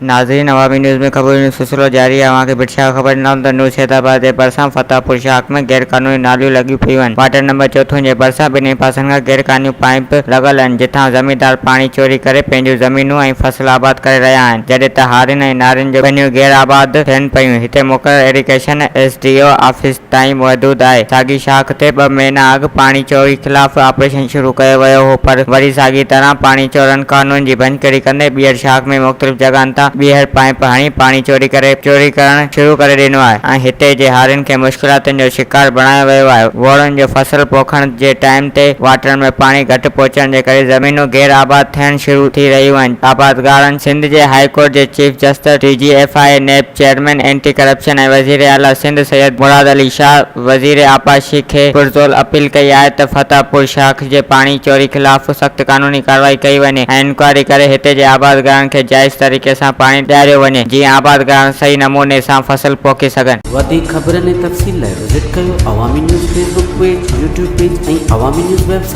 नाज़रीन, अवामी न्यूज़ में खबर सिलसिलो जारी है। वहाँ के बिरसा खबर नाम तो नूसैदाबाद के ڀرسان फतेहपुर शाख में गैरकानूनी नालियूं लॻियूं पियूं आहिनि। वाटर नंबर 4 जे ڀرسان ॿिन्ही पासनि खां गैरकानूनी पाइप लॻल आहिनि, जिथां ज़मीनदार पाणी चोरी करे पंहिंजूं ज़मीनूं ऐं फसल आबाद करे रहिया आहिनि, जॾहिं त हारियुनि ऐं नारियुनि जूं ज़मीनूं गैर आबाद थियनि पियूं। हिते मुक़ररु इरिगेशन SDO ऑफिस ताईं मौजूदु आहे। साॻी शाख ते 2 महीना अॻु पाणी चोरी ख़िलाफ़ ऑपरेशन शुरू कयो वियो हो, पर वरी साॻी तरह पाणी चोरनि कानून जी भञकड़ी कंदे ॿीहर शाख में मुख़्तलिफ़ जॻहनि तां ॿीहर पाइप हणी पाणी चोरी करणु शुरू करे ॾिनो आहे ऐं हिते जे हारियुनि खे मुश्किलातुनि जो शिकार बणायो वियो आहे। वोरनि जो फसल पोखण जे टाइम ते वाटर में पाणी घटि पहुचण जे करे ज़मीनूं गैर आबाद थियण शुरू थी रहियूं आहिनि। आबादगारनि सिंध जे हाई कोर्ट जे चीफ जस्टिस TGFI नेब चेयरमैन एंटी करप्शन ऐं वज़ीर आला सिंध सैयद मुराद अली शाह वज़ीर आपाशी खे पुरज़ोर अपील कई आहे त फतेहपुर शाख जे पाणी चोरी ख़िलाफ़ सख़्त कानूनी कार्रवाई कई वञे ऐं इंक्वायरी करे हिते जे आबादगारनि खे जाइज़ तरीक़े सां पाणी ॾियारियो वञे, जीअं आबादगार सही नमूने सां फसल पोखे सघनि। वधीक ख़बरनि ऐं तफ़सील लाइ विज़िट कयो अवामी news Facebook page, YouTube page ऐं अवामी न्यूज़ वेबसाइट।